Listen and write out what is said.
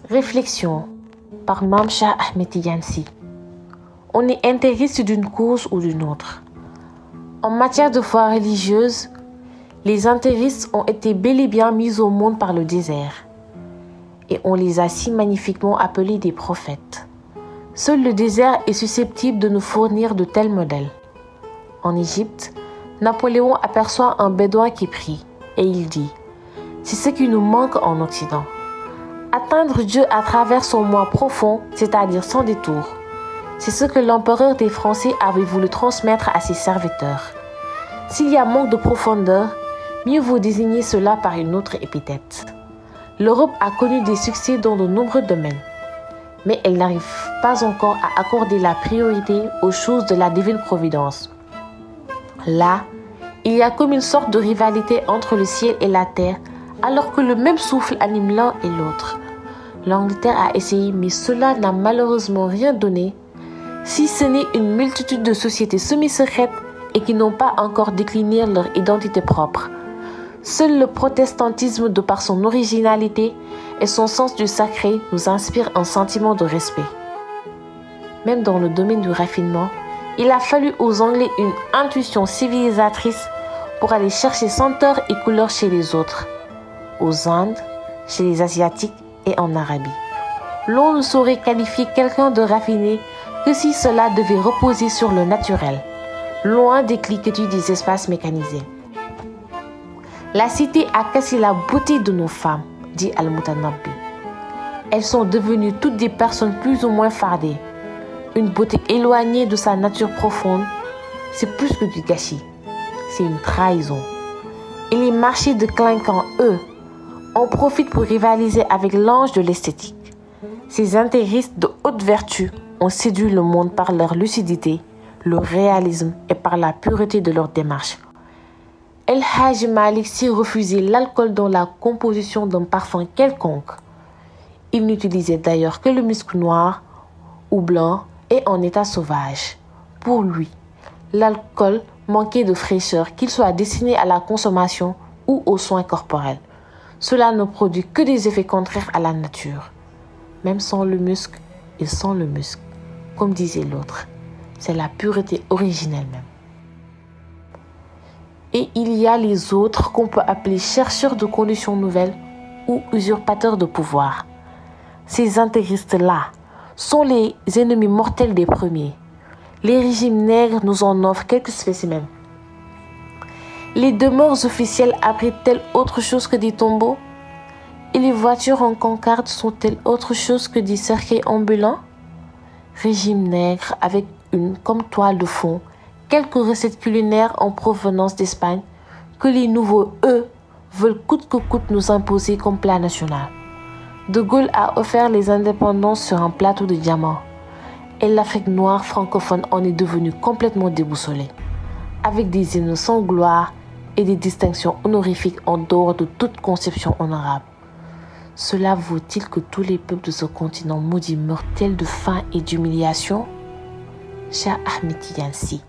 Réflexion par Mame Cheikh Ahmed Tidiane Sy. On est intégriste d'une cause ou d'une autre. En matière de foi religieuse, les intégristes ont été bel et bien mis au monde par le désert. Et on les a si magnifiquement appelés des prophètes. Seul le désert est susceptible de nous fournir de tels modèles. En Égypte, Napoléon aperçoit un bédouin qui prie et il dit « C'est ce qui nous manque en Occident. Atteindre Dieu à travers son moi profond, c'est-à-dire sans détour. C'est ce que l'empereur des Français avait voulu transmettre à ses serviteurs. S'il y a manque de profondeur, mieux vaut désigner cela par une autre épithète. L'Europe a connu des succès dans de nombreux domaines, mais elle n'arrive pas encore à accorder la priorité aux choses de la divine providence. Là, il y a comme une sorte de rivalité entre le ciel et la terre, alors que le même souffle anime l'un et l'autre. L'Angleterre a essayé, mais cela n'a malheureusement rien donné, si ce n'est une multitude de sociétés semi-secrètes et qui n'ont pas encore décliné leur identité propre. Seul le protestantisme, de par son originalité et son sens du sacré, nous inspire un sentiment de respect. Même dans le domaine du raffinement, il a fallu aux Anglais une intuition civilisatrice pour aller chercher senteur et couleur chez les autres, aux Indes, chez les Asiatiques et en Arabie. L'on ne saurait qualifier quelqu'un de raffiné que si cela devait reposer sur le naturel, loin des cliquetis des espaces mécanisés. La cité a cassé la beauté de nos femmes, dit Al-Mutanabbi. Elles sont devenues toutes des personnes plus ou moins fardées. Une beauté éloignée de sa nature profonde, c'est plus que du gâchis, c'est une trahison. Et les marchés de clinquants, eux, en profitent pour rivaliser avec l'ange de l'esthétique. Ces intégristes de haute vertu ont séduit le monde par leur lucidité, leur réalisme et par la pureté de leur démarche. El Hadj Malick Sy refusait l'alcool dans la composition d'un parfum quelconque. Il n'utilisait d'ailleurs que le musc noir ou blanc et en état sauvage. Pour lui, l'alcool manquait de fraîcheur, qu'il soit destiné à la consommation ou aux soins corporels. Cela ne produit que des effets contraires à la nature. Même sans le musc et sans le musc, comme disait l'autre, c'est la pureté originelle même. Et il y a les autres qu'on peut appeler chercheurs de conditions nouvelles ou usurpateurs de pouvoir. Ces intégristes-là sont les ennemis mortels des premiers. Les régimes nègres nous en offrent quelques spécimens. Les demeures officielles abritent-elles autre chose que des tombeaux? Et les voitures en Concorde sont-elles autre chose que des cercueils ambulants? Régime nègre avec une comme toile de fond, quelques recettes culinaires en provenance d'Espagne que les nouveaux, eux, veulent coûte que coûte nous imposer comme plat national. De Gaulle a offert les indépendances sur un plateau de diamants. Et l'Afrique noire francophone en est devenue complètement déboussolée, avec des hymnes sans gloire et des distinctions honorifiques en dehors de toute conception honorable. Cela vaut-il que tous les peuples de ce continent maudit meurent-ils de faim et d'humiliation? Cheikh Ahmed Tidiane Sy.